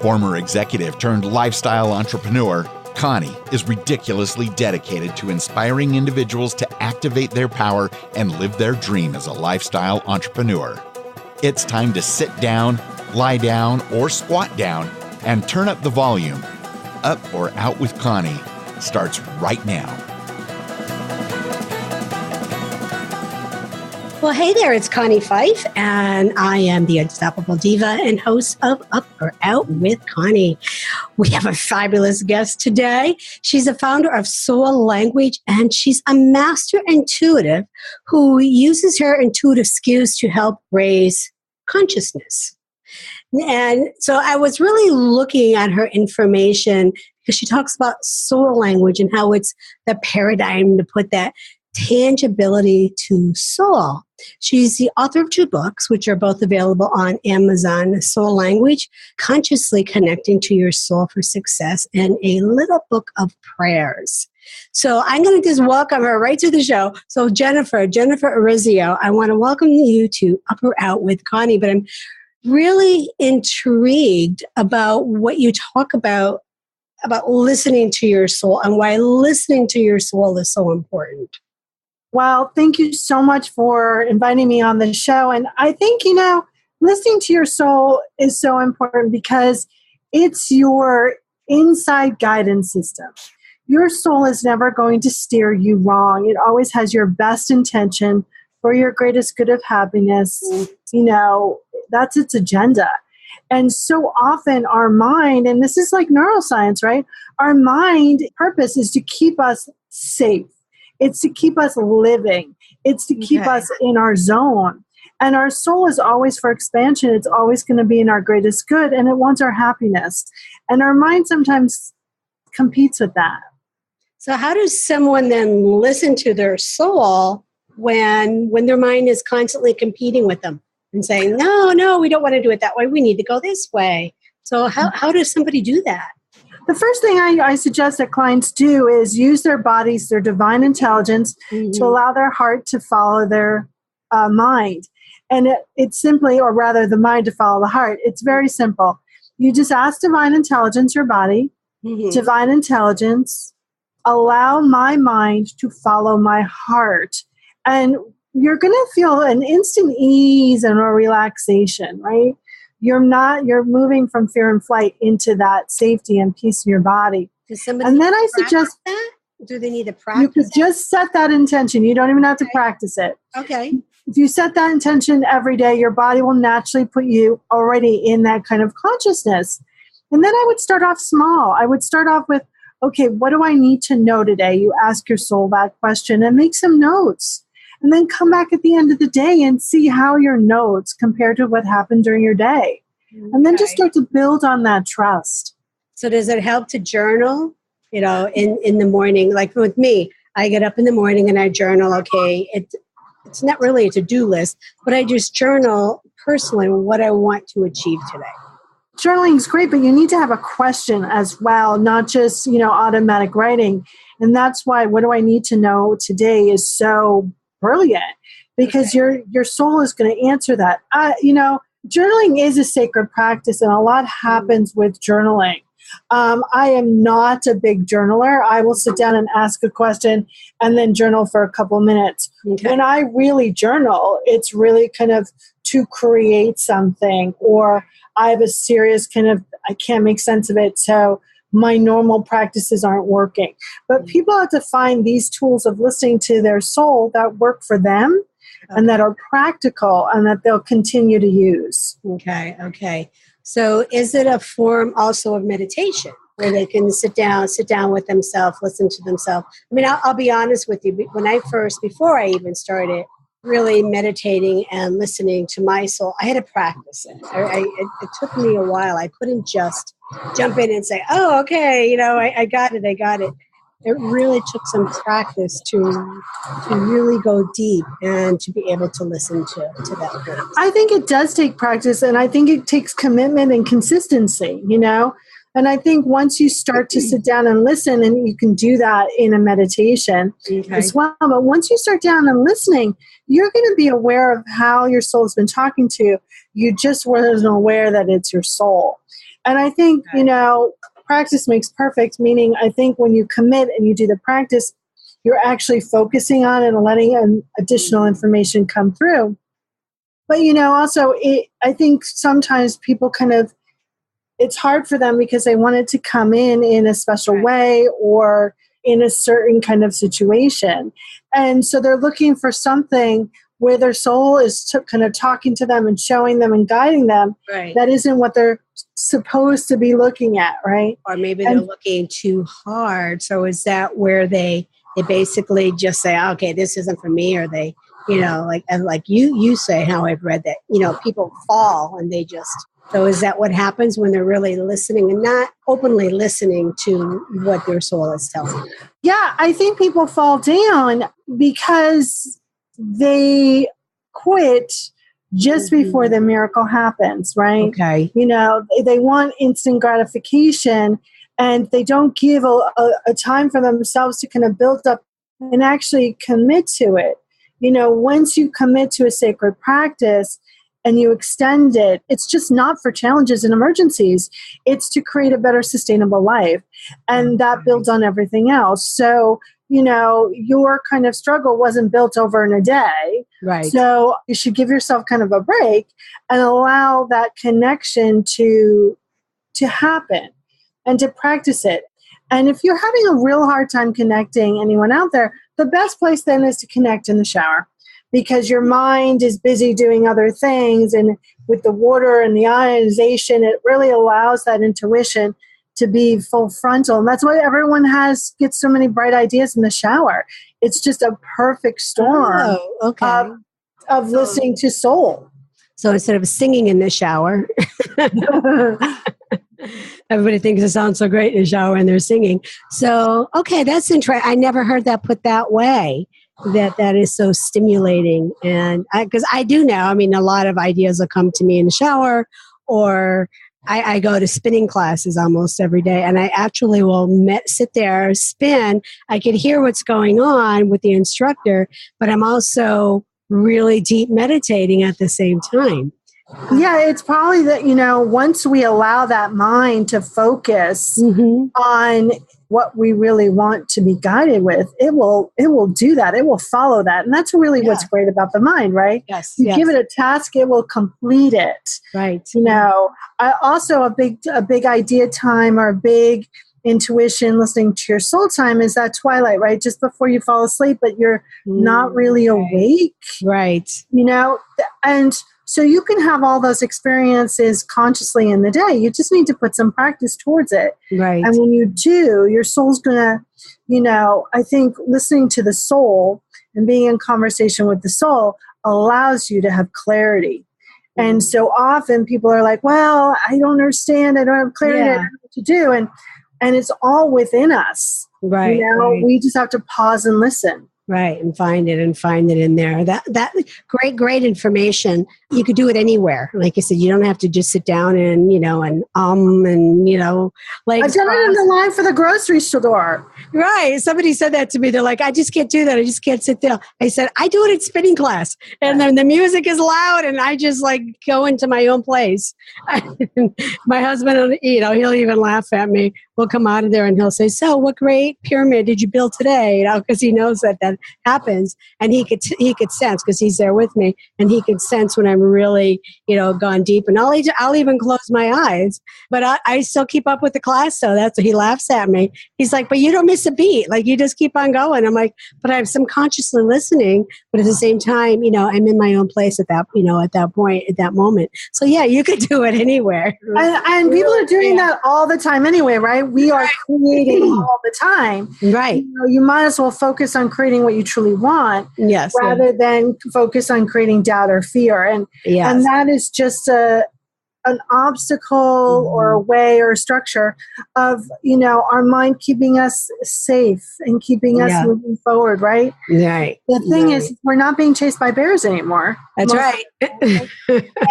Former executive turned lifestyle entrepreneur, Connie is ridiculously dedicated to inspiring individuals to activate their power and live their dream as a lifestyle entrepreneur. It's time to sit down, lie down, or squat down and turn up the volume. Up or Out with Connie starts right now. Well, hey there, it's Connie Fife, and I am the Unstoppable Diva and host of Up or Out with Connie. We have a fabulous guest today. She's a founder of Soul Language, and she's a master intuitive who uses her intuitive skills to help raise consciousness. And so I was really looking at her information because she talks about soul language and how it's the paradigm to put that tangibility to soul. She's the author of 2 books, which are both available on Amazon: Soul Language, Consciously Connecting to Your Soul for Success, and a little book of prayers. So I'm going to just welcome her right to the show. So Jennifer Urezzio, I want to welcome you to Up or Out with Connie, but I'm really intrigued about what you talk about listening to your soul and why listening to your soul is so important. Well, thank you so much for inviting me on the show. And I think, listening to your soul is so important because it's your inside guidance system. Your soul is never going to steer you wrong. It always has your best intention for your greatest good of happiness. That's its agenda. And so often our mind, and this is like neuroscience, right? Our mind purpose is to keep us safe. It's to keep us living. It's to keep us in our zone. And our soul is always for expansion. It's always going to be in our greatest good, and it wants our happiness. And our mind sometimes competes with that. So how does someone then listen to their soul when their mind is constantly competing with them and saying, no, we don't want to do it that way. We need to go this way. So how does somebody do that? The first thing I suggest that clients do is use their bodies, their divine intelligence, to allow their heart to follow their mind. And it's simply, or rather the mind to follow the heart. It's very simple. You just ask divine intelligence, your body, divine intelligence, allow my mind to follow my heart. And you're going to feel an instant ease and a relaxation, right? You're moving from fear and flight into that safety and peace in your body. And then I suggest that? Do they need to practice? You could just set that intention. You don't even have to practice it. Okay. If you set that intention every day, your body will naturally put you already in that kind of consciousness. And then I would start off small. I would start off with, okay, what do I need to know today? You ask your soul that question and make some notes. And then come back at the end of the day and see how your notes compare to what happened during your day. And then just start to build on that trust. So does it help to journal, in the morning? Like with me, I get up in the morning and I journal. Okay, it's not really a to-do list, but I just journal personally what I want to achieve today. Journaling is great, but you need to have a question as well, not just, automatic writing. And that's why what do I need to know today is so brilliant, because your soul is going to answer that. Journaling is a sacred practice, and a lot happens with journaling. I am not a big journaler. I will sit down and ask a question and then journal for a couple minutes. When I really journal, it's really kind of to create something, or I have a serious I can't make sense of it, so my normal practices aren't working. But people have to find these tools of listening to their soul that work for them and that are practical and that they'll continue to use. Okay. So is it a form also of meditation where they can sit down with themselves, listen to themselves? I mean, I'll be honest with you. Before I even started really meditating and listening to my soul, I had to practice it. It took me a while. I couldn't just jump in and say, oh, okay, I got it. It really took some practice to really go deep and to be able to listen to that voice. I think it does take practice, and I think it takes commitment and consistency, And I think once you start to sit down and listen, and you can do that in a meditation as well, but once you start down and listening, you're going to be aware of how your soul's been talking to you. You just wasn't aware that it's your soul. And I think, practice makes perfect, meaning I think when you commit and you do the practice, you're actually focusing on it and letting additional information come through. But, also, I think sometimes people it's hard for them because they want it to come in a special way or in a certain kind of situation. And so they're looking for something where their soul is kind of talking to them and showing them and guiding them. Right. That isn't what they're supposed to be looking at, right? Or maybe they're looking too hard. So is that where they basically just say, okay, this isn't for me, or they, like you say, how I've read that, people fall and they just. So is that what happens when they're really listening and not openly listening to what their soul is telling them? Yeah, I think people fall down because they quit just before the miracle happens, right? Okay. They want instant gratification, and they don't give a time for themselves to kind of build up and actually commit to it. Once you commit to a sacred practice, and you extend it, it's just not for challenges and emergencies. It's to create a better sustainable life. And that builds on everything else. So, your kind of struggle wasn't built over in a day. Right. So you should give yourself kind of a break and allow that connection to happen and to practice it. And if you're having a real hard time connecting anyone out there, the best place then is to connect in the shower. Because your mind is busy doing other things, and with the water and the ionization, it really allows that intuition to be full frontal. And that's why everyone gets so many bright ideas in the shower. It's just a perfect storm of listening to soul. So instead of singing in the shower, everybody thinks it sounds so great in the shower and they're singing. So, okay, that's interesting. I never heard that put that way. That is so stimulating. And because I do now, a lot of ideas will come to me in the shower, or I go to spinning classes almost every day, and I actually will sit there, spin. I can hear what's going on with the instructor, but I'm also really deep meditating at the same time. Yeah, it's probably that, once we allow that mind to focus on what we really want to be guided with, it will do that. It will follow that. And that's really what's great about the mind, right? Yes. You give it a task, it will complete it. Right. I also a big idea time or a big intuition, listening to your soul time is that twilight, right? Just before you fall asleep, but you're not really awake. Right. And so you can have all those experiences consciously in the day. You just need to put some practice towards it. Right. And when you do, your soul's going to, I think listening to the soul and being in conversation with the soul allows you to have clarity. And so often people are like, well, I don't understand. I don't have clarity. I don't know what to do. And it's all within us. Right. We just have to pause and listen. Right, and find it in there. That great information. You could do it anywhere. Like you said, you don't have to just sit down and like I've done it in the line for the grocery store. Right. Somebody said that to me. They're like, I just can't do that. I just can't sit there. I said, I do it at spinning class, and then the music is loud, and I just go into my own place. My husband, he'll even laugh at me. We'll come out of there and he'll say, so what great pyramid did you build today? Because he knows that happens, and he could sense, because he's there with me, and he could sense when I'm really gone deep. And I'll even close my eyes, but I still keep up with the class. So that's what he laughs at me. He's like, but you don't miss a beat, you just keep on going. I'm like, but I'm subconsciously listening, but at the same time I'm in my own place at that at that point, at that moment. So yeah, you could do it anywhere, and people are doing that all the time anyway, right? We are creating all the time, right? You might as well focus on creating what you truly want, rather than focus on creating doubt or fear. And that is just an obstacle or a way or a structure of, our mind keeping us safe and keeping us moving forward, right? Right. The thing is, we're not being chased by bears anymore. That's right.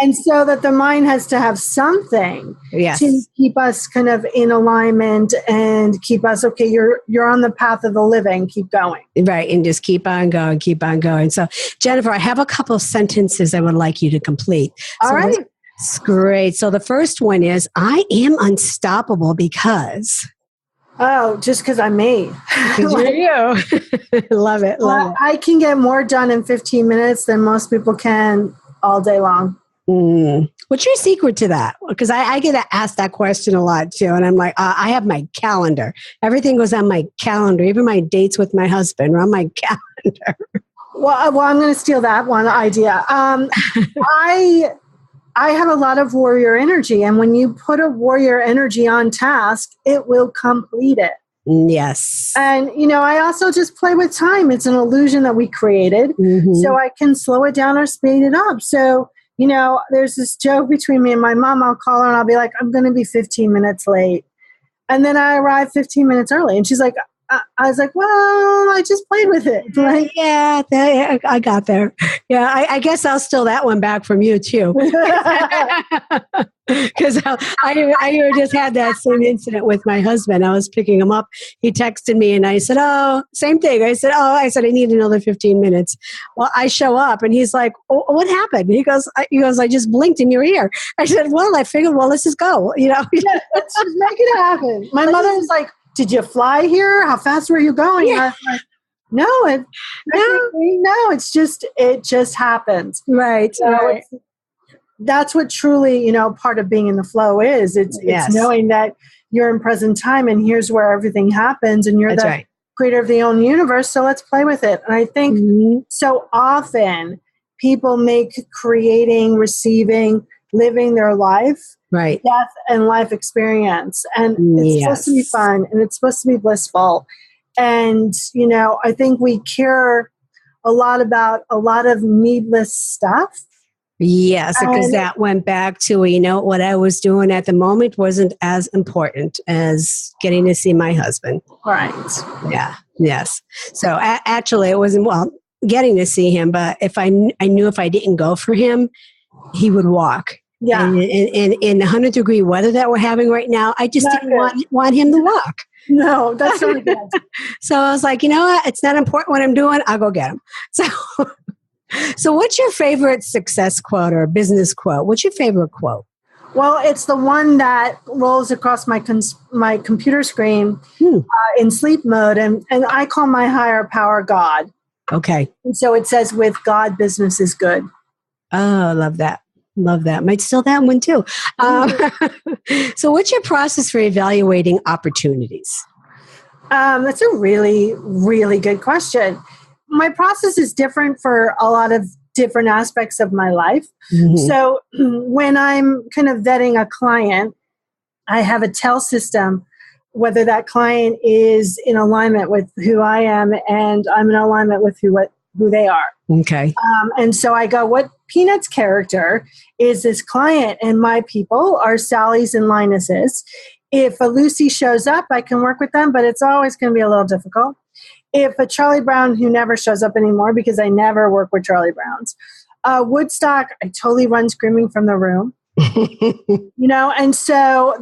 And so that the mind has to have something to keep us kind of in alignment and keep us, okay, you're on the path of the living, keep going. Right. And just keep on going, keep on going. So, Jennifer, I have a couple of sentences I would like you to complete. All right. That's great. So the first one is, I am unstoppable because... Oh, just because I'm me. Because you're you. Love it. Love it. I can get more done in 15 minutes than most people can all day long. What's your secret to that? Because I get asked that question a lot too. And I'm like, I have my calendar. Everything goes on my calendar. Even my dates with my husband are on my calendar. Well, I'm going to steal that one idea. I have a lot of warrior energy, and when you put a warrior energy on task, it will complete it. Yes. And, I also just play with time. It's an illusion that we created, so I can slow it down or speed it up. So, there's this joke between me and my mom. I'll call her and I'll be like, I'm going to be 15 minutes late. And then I arrive 15 minutes early. And she's like, I was like, well, I just played with it. Like, yeah, I got there. Yeah, I guess I'll steal that one back from you too. Because I just had that same incident with my husband. I was picking him up. He texted me and I said, oh, same thing. I said, I need another 15 minutes. Well, I show up and he's like, oh, what happened? He goes, I just blinked in your ear. I said, well, I figured, let's just go. Let's just make it happen. My mother was like, did you fly here? How fast were you going? Yeah. I was like, no, it just happens. Right. So right. That's what truly, part of being in the flow is. It's knowing that you're in present time and here's where everything happens and you're the creator of the own universe. So let's play with it. And I think so often people make creating, receiving, living their life, death and life experience. And it's supposed to be fun and it's supposed to be blissful. And, I think we care a lot about a lot of needless stuff. Yes, because that went back to, what I was doing at the moment wasn't as important as getting to see my husband. Right. Yeah. Yes. So actually it wasn't, getting to see him, but I knew if I didn't go for him, he would walk. Yeah. And in the 100-degree weather that we're having right now, I just didn't want him to walk. No, that's not good. So I was like, you know what? It's not important what I'm doing. I'll go get him. So what's your favorite success quote or business quote? What's your favorite quote? Well, it's the one that rolls across my computer screen in sleep mode. And I call my higher power God. Okay. And so it says, with God, business is good. Oh, I love that. Love that. Might steal that one too. So what's your process for evaluating opportunities? That's a really, really good question. My process is different for a lot of different aspects of my life. So when I'm kind of vetting a client, I have a tell system, whether that client is in alignment with who I am and I'm in alignment with who they are. Okay. And so I go, what Peanuts character is this client? And my people are Sally's and Linus's. If a Lucy shows up, I can work with them, but it's always going to be a little difficult. If a Charlie Brown who never shows up anymore, because I never work with Charlie Browns, Woodstock, I totally run screaming from the room. And so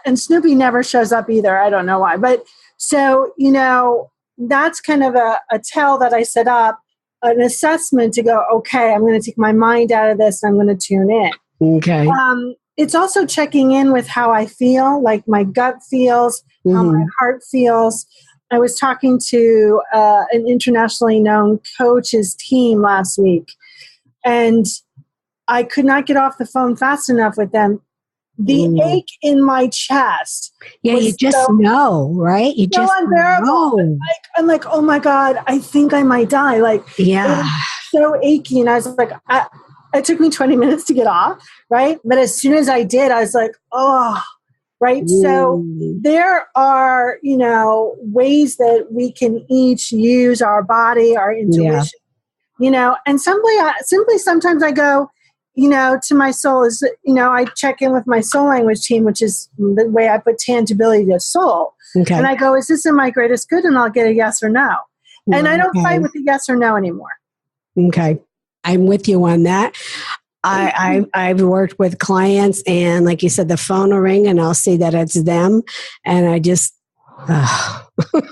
and Snoopy never shows up either. I don't know why. But so, that's kind of a tell that I set up, an assessment to go, okay, I'm going to take my mind out of this and I'm going to tune in. Okay. It's also checking in with how I feel, like my gut feels, how my heart feels. I was talking to an internationally known coach's team last week, and I could not get off the phone fast enough with them. The ache in my chest. Yeah, you just know, right? You just unbearable. know. I'm like, oh my God, I think I might die. Like, yeah, it was so achy. And I was like, it took me 20 minutes to get off, right? But as soon as I did, I was like, oh, right? So there are, ways that we can each use our body, our intuition, and simply sometimes I go, to my soul is, I check in with my soul language team, which is the way I put tangibility to soul. Okay. And I go, is this in my greatest good? And I'll get a yes or no. And I don't fight with the yes or no anymore. Okay. I'm with you on that. I've worked with clients, and like you said, the phone will ring and I'll see that it's them. And I just, I don't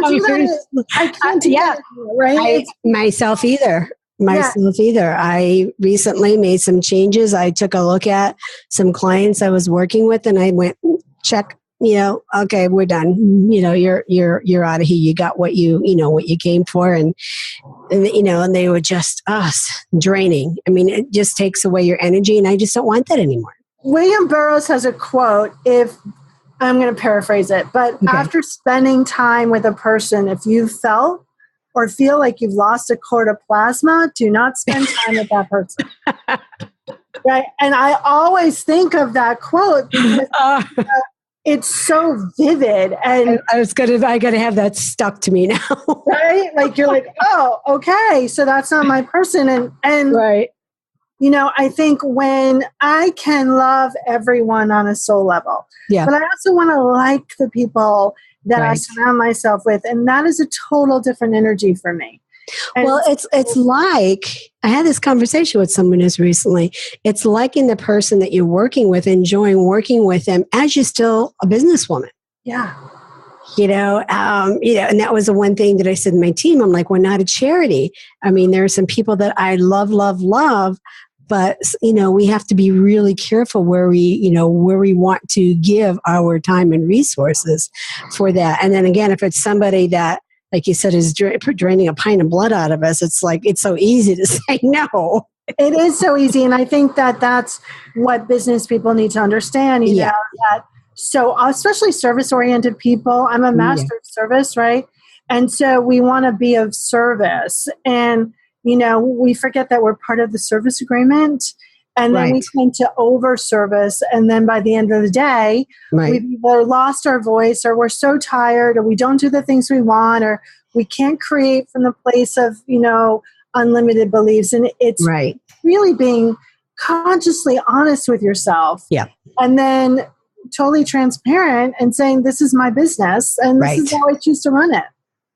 do that. I can't do that, right? Myself either. I recently made some changes. I took a look at some clients I was working with, and I went, check, okay, we're done. You're out of here. You got what you came for. And they were just draining. I mean, it just takes away your energy, and I just don't want that anymore. William Burroughs has a quote, I'm going to paraphrase it, but after spending time with a person, if you felt or feel like you've lost a quart of plasma, do not spend time with that person. Right? And I always think of that quote because it's so vivid. And I got to have that stuck to me now. Right? Like you're like, oh, okay, so that's not my person. And right. I think when I can love everyone on a soul level, but I also want to like the people that I surround myself with. And that is a total different energy for me. And well, it's like, I had this conversation with someone just recently. It's liking the person that you're working with, enjoying working with them as you're still a businesswoman. Yeah. And that was the one thing that I said to my team. I'm like, we're not a charity. I mean, there are some people that I love, but we have to be really careful where we want to give our time and resources for that. And then again, if it's somebody that, like you said, is draining a pint of blood out of us, it's like, it's so easy to say no. It is so easy. And I think that that's what business people need to understand, that so especially service-oriented people, I'm a master of service, right? And so we want to be of service. And, we forget that we're part of the service agreement. And then we tend to over-service. And then by the end of the day, we've either lost our voice, or we're so tired, or we don't do the things we want, or we can't create from the place of, unlimited beliefs. And it's really being consciously honest with yourself. Yeah. And then totally transparent and saying, this is my business and this is how I choose to run it.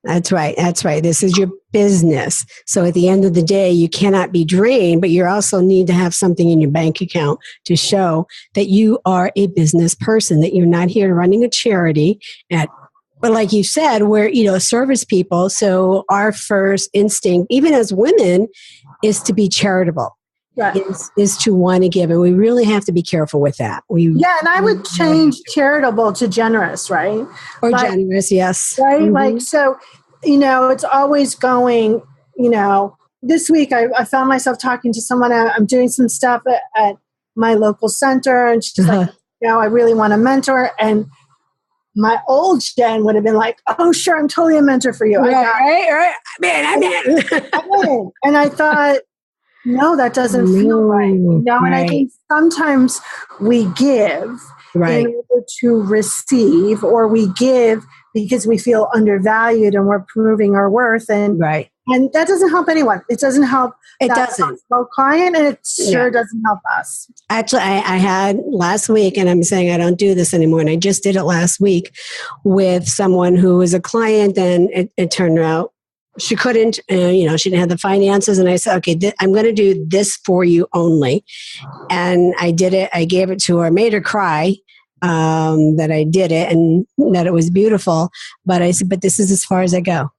That's right. This is your business. So at the end of the day, you cannot be drained, but you also need to have something in your bank account to show that you are a business person, that you're not here running a charity. But like you said, we're, service people. So our first instinct, even as women, is to be charitable. Right. Is to want to give. And we really have to be careful with that. And I would change charitable to generous, right? Or generous, yes. Right? Mm-hmm. Like, so, it's always going, this week I found myself talking to someone. I'm doing some stuff at my local center, and she's like, I really want a mentor. And my old Jen would have been like, oh, sure, I'm totally a mentor for you. Right. I'm in. And I thought, no, that doesn't feel right. And I think sometimes we give in order to receive, or we give because we feel undervalued and we're proving our worth. And that doesn't help anyone. It doesn't help that client, and it sure doesn't help us. Actually, I had last week, and I'm saying I don't do this anymore, and I just did it last week with someone who was a client, and it turned out she couldn't, she didn't have the finances. And I said, okay, I'm going to do this for you only. And I did it. I gave it to her, made her cry that I did it and that it was beautiful. But I said, but this is as far as I go.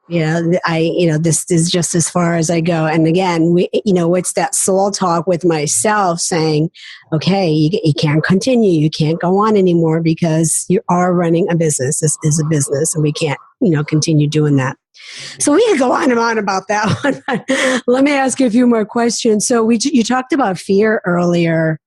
This is just as far as I go. And again, it's that soul talk with myself saying, okay, you can't continue. You can't go on anymore because you are running a business. This is a business, and we can't, continue doing that. So we could go on and on about that one. Let me ask you a few more questions. So you talked about fear earlier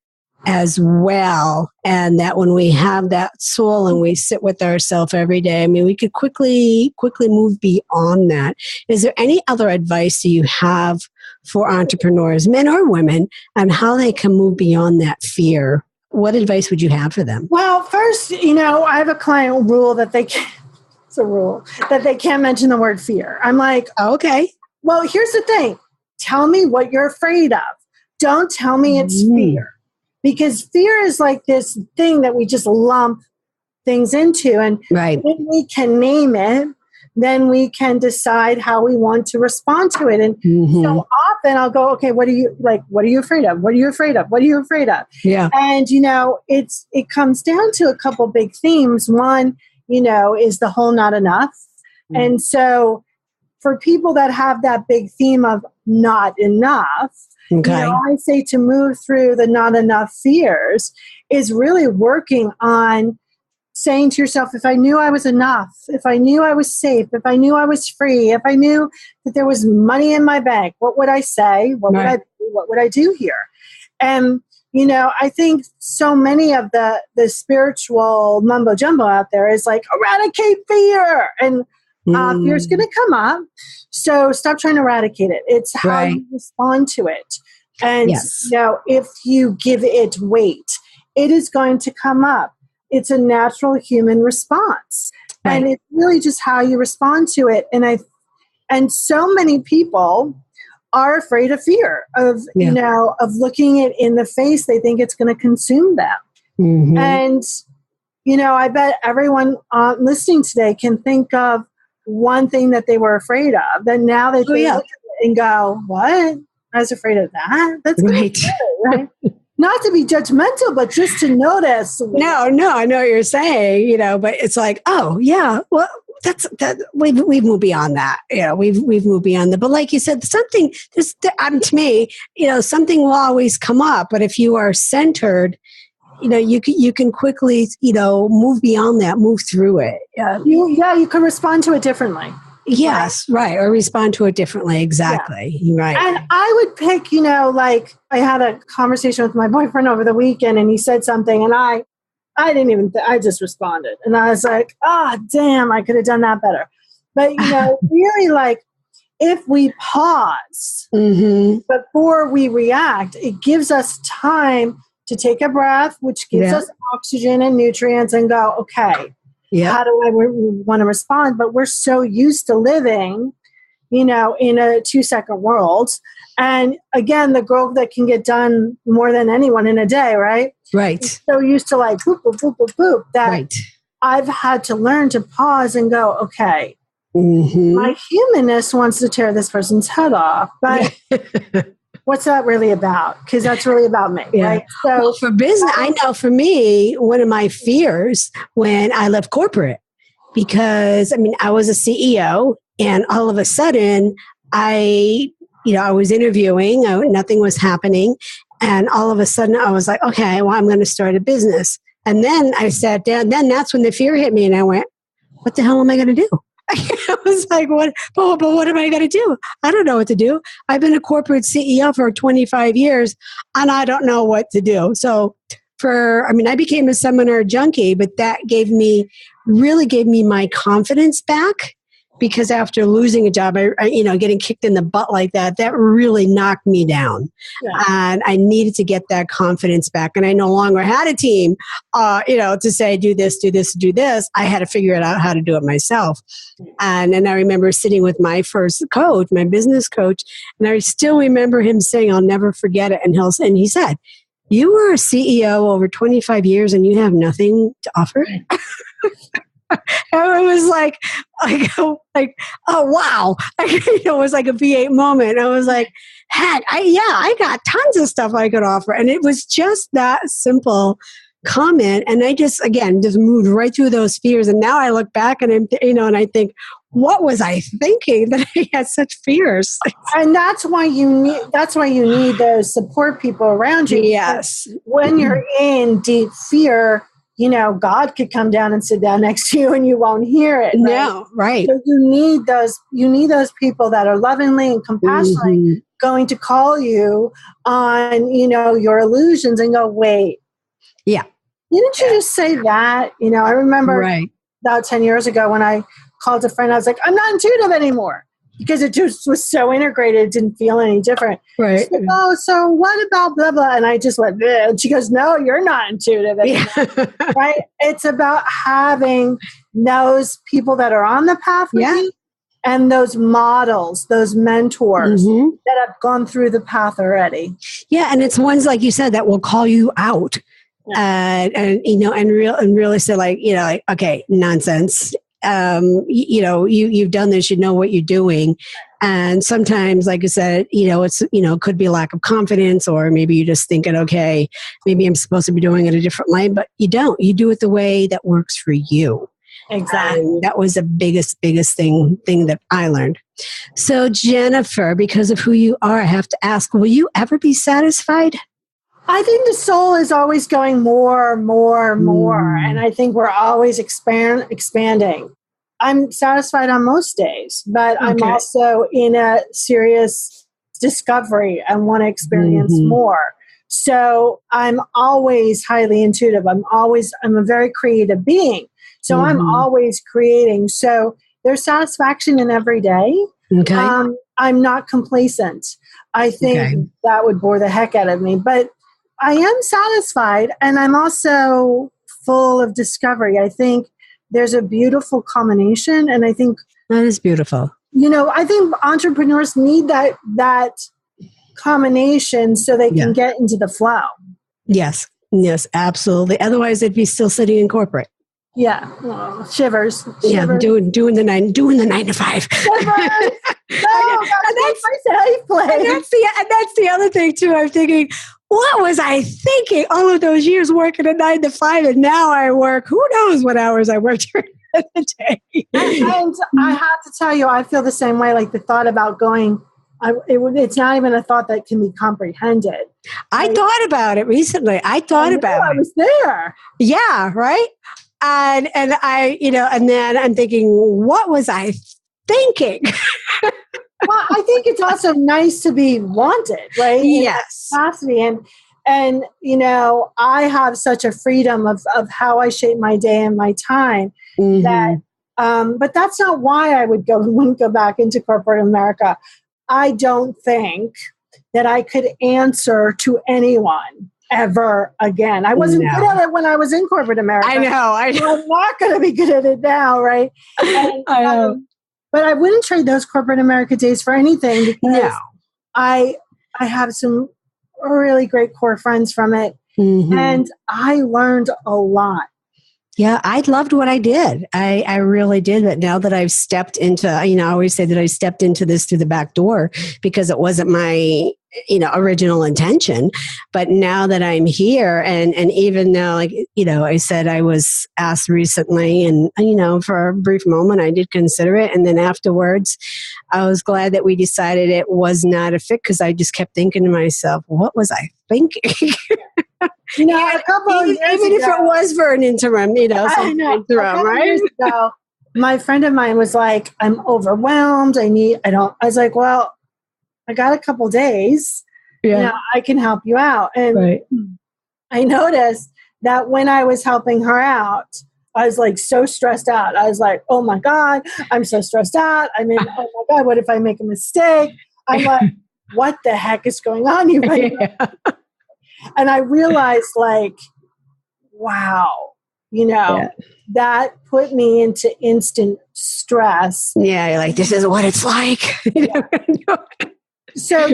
as well, and that when we have that soul and we sit with ourselves every day, I mean, we could quickly move beyond that. Is there any other advice that you have for entrepreneurs, men or women, on how they can move beyond that fear? What advice would you have for them? Well, first, I have a client rule that they can't. It's a rule that they can't mention the word fear. I'm like, okay. Well, here's the thing. Tell me what you're afraid of. Don't tell me it's fear, because fear is like this thing that we just lump things into. And when we can name it, then we can decide how we want to respond to it. And so often I'll go, okay, what are you afraid of? What are you afraid of? What are you afraid of? Yeah. And, it comes down to a couple big themes. One, is the whole not enough. And so for people that have that big theme of not enough, I say to move through the not enough fears is really working on saying to yourself, if I knew I was enough, if I knew I was safe, if I knew I was free, if I knew that there was money in my bank, what would I say? What would I do here? And, I think so many of the spiritual mumbo jumbo out there is like, eradicate fear. And fear's going to come up. So stop trying to eradicate it. It's how you respond to it. And, if you give it weight, it is going to come up. It's a natural human response. Right. And it's really just how you respond to it. And so many people are afraid of fear, of looking it in the face. They think it's going to consume them. And, I bet everyone listening today can think of one thing that they were afraid of. Then now that they look at it and go, what? I was afraid of that? That's right. Right? Not to be judgmental, but just to notice. No, I know what you're saying, but it's like, oh yeah, well, we've moved beyond that. We've moved beyond that. But like you said, to me, something will always come up. But if you are centered, you can quickly, move beyond that, move through it. You can respond to it differently. Yes, right. Or respond to it differently. Exactly. Yeah. Right. And I would pick, like I had a conversation with my boyfriend over the weekend and he said something and I didn't even, I just responded. And I was like, damn, I could have done that better. But, really like if we pause before we react, it gives us time to take a breath, which gives us oxygen and nutrients and go, okay. How do I want to respond? But we're so used to living, in a 2-second world. And again, the girl that can get done more than anyone in a day, right? Right. So used to like boop, boop, boop, boop, boop. That I've had to learn to pause and go, okay, my humanness wants to tear this person's head off. But what's that really about? Because that's really about me, right? So for business, I know for me, one of my fears when I left corporate, because I was a CEO and all of a sudden I was interviewing, nothing was happening. And all of a sudden I was like, okay, well, I'm going to start a business. And then I sat down, then that's when the fear hit me and I went, what the hell am I going to do? I was like, what? But what am I going to do? I don't know what to do. I've been a corporate CEO for 25 years and I don't know what to do. So I became a seminar junkie, but that really gave me my confidence back, because after losing a job, getting kicked in the butt like that really knocked me down. Yeah. And I needed to get that confidence back. And I no longer had a team, to say, do this, do this, do this. I had to figure it out how to do it myself. And I remember sitting with my first coach, my business coach, and I still remember him saying, I'll never forget it. And he said, you were a CEO over 25 years and you have nothing to offer? And it was like, oh wow! It was like a V8 moment. I was like, heck, I got tons of stuff I could offer, and it was just that simple comment. And I just moved right through those fears. And now I look back and and I think, what was I thinking that I had such fears? And that's why you need those support people around you. Yes, when you're in deep fear, God could come down and sit down next to you and you won't hear it. Right? No, right. So you need those people that are lovingly and compassionately going to call you on, your illusions and go, wait. Yeah. Didn't you just say that? I remember about 10 years ago when I called a friend, I was like, I'm not intuitive anymore. Because it just was so integrated, it didn't feel any different. Right. Like, oh, so what about blah, blah? And I just went, bleh. And she goes, no, you're not intuitive anymore. Yeah. Right? It's about having those people that are on the path with you and those models, those mentors that have gone through the path already. Yeah, and it's ones like you said that will call you out, and really say like okay, nonsense. You've done this. You know what you're doing, and sometimes, like I said, it's could be a lack of confidence, or maybe you're just thinking, okay, maybe I'm supposed to be doing it a different way, but you don't. You do it the way that works for you. Exactly. And that was the biggest thing that I learned. So Jennifer, because of who you are, I have to ask, will you ever be satisfied? I think the soul is always going more. And I think we're always expanding. I'm satisfied on most days, but I'm also in a serious discovery and want to experience more. So I'm always highly intuitive. I'm a very creative being. So I'm always creating. So there's satisfaction in every day. Okay. I'm not complacent. I think that would bore the heck out of me. But I am satisfied, and I'm also full of discovery. I think there's a beautiful combination, and I think that is beautiful. I think entrepreneurs need that combination so they can get into the flow. Yes, absolutely. Otherwise, they'd be still sitting in corporate. Yeah, shivers. Yeah, doing the 9 to 5. Shivers. No, that's my safe place. And that's the other thing too. I'm thinking, what was I thinking all of those years working a 9 to 5, and now I work, who knows what hours I work during the day. And I have to tell you, I feel the same way. Like the thought about going, it's not even a thought that can be comprehended. I thought about it recently. I was there. Yeah, right. And I, and then I'm thinking, what was I thinking? Well, I think it's also nice to be wanted, right? Yes. Capacity. And I have such a freedom of how I shape my day and my time that, but that's not why I wouldn't go back into corporate America. I don't think that I could answer to anyone ever again. I wasn't good at it when I was in corporate America. I know. I'm not going to be good at it now, right? And, I know. But I wouldn't trade those corporate America days for anything, because I have some really great core friends from it, and I learned a lot. Yeah, I loved what I did. I really did. But now that I've stepped into, I always say that I stepped into this through the back door because it wasn't my, original intention. But now that I'm here, and even though, I said I was asked recently, and, for a brief moment, I did consider it. And then afterwards, I was glad that we decided it was not a fit, because I just kept thinking to myself, what was I thinking? A couple of years even if it was for an interim, interim, right? Years ago, my friend of mine was like, I'm overwhelmed. I was like, well, I got a couple days. Yeah. I can help you out. And I noticed that when I was helping her out, I was like so stressed out. I was like, oh my God, I'm so stressed out. Oh my God, what if I make a mistake? I'm like, what the heck is going on here right now? And I realized, wow, that put me into instant stress. Yeah, you're like, this is what it's like. So,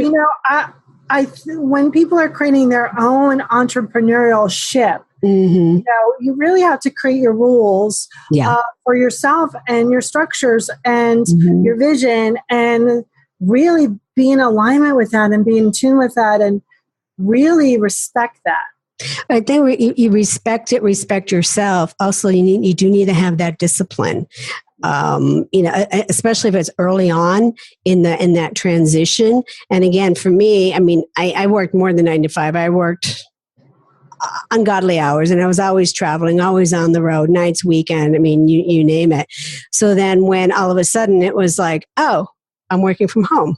when people are creating their own entrepreneurial ship, you really have to create your rules for yourself and your structures and your vision, and really be in alignment with that and be in tune with that and really respect that. I think you respect it, respect yourself. Also, you do need to have that discipline. Especially if it's early on in that transition. And again, for me, I worked more than 9 to 5. I worked ungodly hours, and I was always traveling, always on the road, nights, weekend. You name it. So then when all of a sudden it was like, oh, I'm working from home.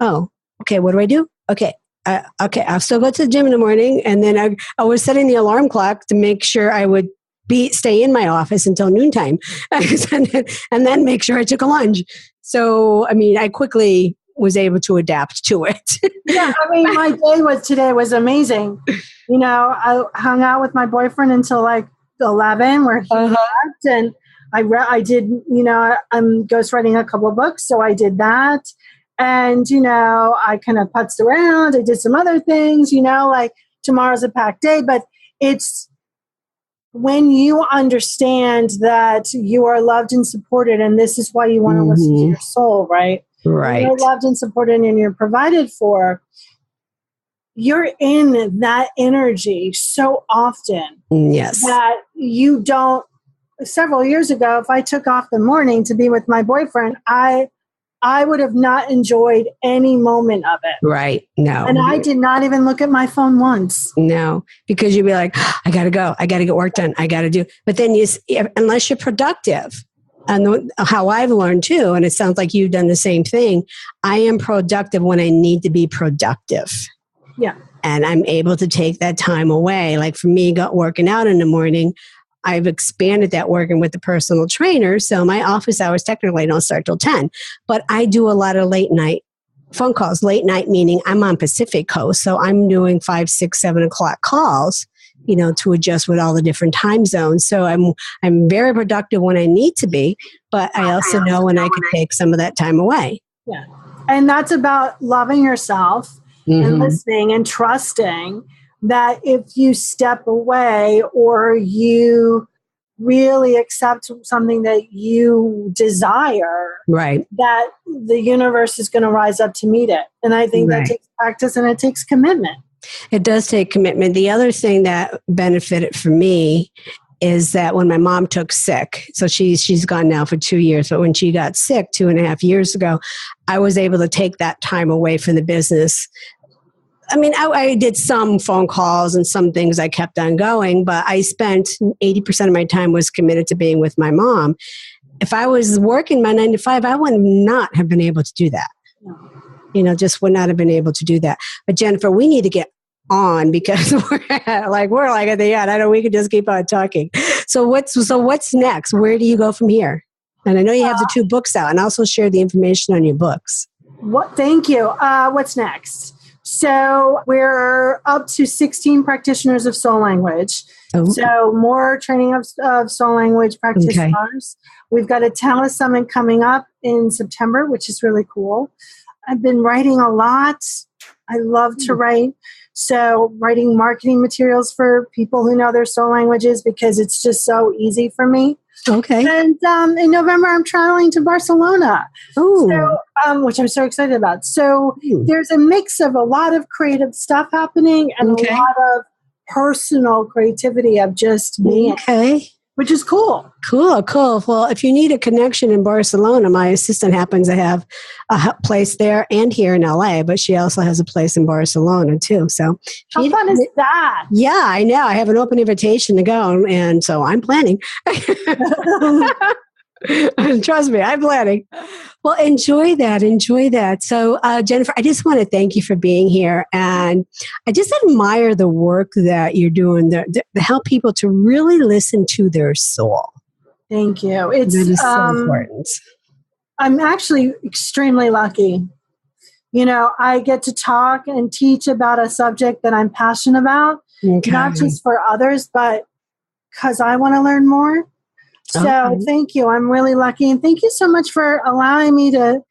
Oh, okay. What do I do? Okay. I'll still go to the gym in the morning. And then I was setting the alarm clock to make sure I would stay in my office until noontime and then make sure I took a lunch. So, I quickly was able to adapt to it. Yeah. My day today was amazing. I hung out with my boyfriend until 11 where he left, and I did, I'm ghostwriting a couple of books, so I did that. And, I kind of putzed around. I did some other things, like tomorrow's a packed day. But it's when you understand that you are loved and supported, and this is why you want to listen to your soul, right? Right. When you're loved and supported and you're provided for, you're in that energy so often. Yes. That you don't. Several years ago, if I took off the morning to be with my boyfriend, I would have not enjoyed any moment of it. Right. No. And I did not even look at my phone once. No, because you'd be like, I got to go. I got to get work done. I got to do. But then unless you're productive, and how I've learned too, and it sounds like you've done the same thing, I am productive when I need to be productive. Yeah. And I'm able to take that time away. Like for me, working out in the morning, I've expanded that working with the personal trainer. So my office hours technically don't start till 10, but I do a lot of late night phone calls. Late night meaning I'm on Pacific Coast. So I'm doing 5, 6, 7 o'clock calls, to adjust with all the different time zones. So I'm very productive when I need to be, but I also know when I can take some of that time away. Yeah. And that's about loving yourself and listening and trusting that if you step away or you really accept something that you desire, right, that the universe is going to rise up to meet it. And I think that takes practice and it takes commitment. It does take commitment. The other thing that benefited for me is that when my mom took sick, so she's gone now for 2 years, but when she got sick 2.5 years ago, I was able to take that time away from the business. I mean, I did some phone calls and some things I kept on going, but I spent 80% of my time was committed to being with my mom. If I was working my 9 to 5, I would not have been able to do that. No. Just would not have been able to do that. But Jennifer, we need to get on because we're like at the end. I know we could just keep on talking. So what's next? Where do you go from here? And I know you have the 2 books out, and also share the information on your books. Thank you. What's next? So we're up to 16 practitioners of soul language. Oh. So more training of soul language practitioners. Okay. We've got a talent summit coming up in September, which is really cool. I've been writing a lot. I love to write. So writing marketing materials for people who know their soul languages because it's just so easy for me. Okay. And in November, I'm traveling to Barcelona, which I'm so excited about. So there's a mix of a lot of creative stuff happening and a lot of personal creativity of just being. Okay. Which is cool. Cool. Well, if you need a connection in Barcelona, my assistant happens to have a place there and here in LA, but she also has a place in Barcelona too. So how fun is that? Yeah, I know. I have an open invitation to go, and so I'm planning. Trust me, I'm planning. Well, enjoy that. So, Jennifer, I just want to thank you for being here. And I just admire the work that you're doing to help people to really listen to their soul. Thank you. It is so important. I'm actually extremely lucky. I get to talk and teach about a subject that I'm passionate about, not just for others, but because I want to learn more. So thank you. I'm really lucky. And thank you so much for allowing me to,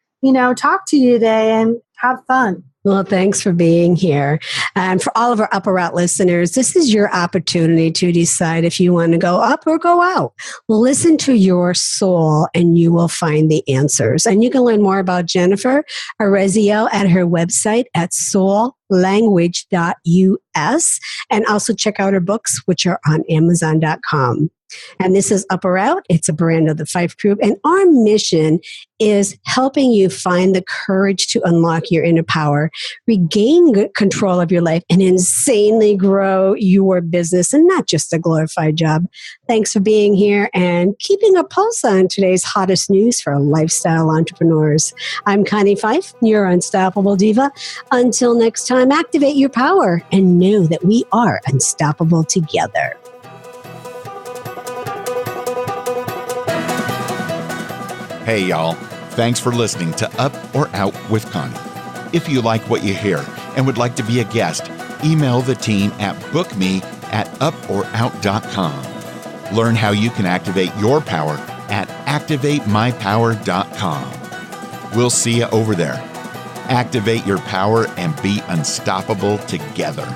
talk to you today and have fun. Well, thanks for being here. And for all of our Up or Out listeners, this is your opportunity to decide if you want to go up or go out. Listen to your soul and you will find the answers. And you can learn more about Jennifer Urezzio at her website at soullanguage.us, and also check out her books, which are on Amazon.com. And this is Up or Out. It's a brand of the Fife Group. And our mission is helping you find the courage to unlock your inner power, regain control of your life, and insanely grow your business and not just a glorified job. Thanks for being here and keeping a pulse on today's hottest news for lifestyle entrepreneurs. I'm Connie Fife, your unstoppable diva. Until next time, activate your power and know that we are unstoppable together. Hey, y'all. Thanks for listening to Up or Out with Connie. If you like what you hear and would like to be a guest, email the team at bookme@uporout.com. Learn how you can activate your power activatemypower.com. We'll see you over there. Activate your power and be unstoppable together.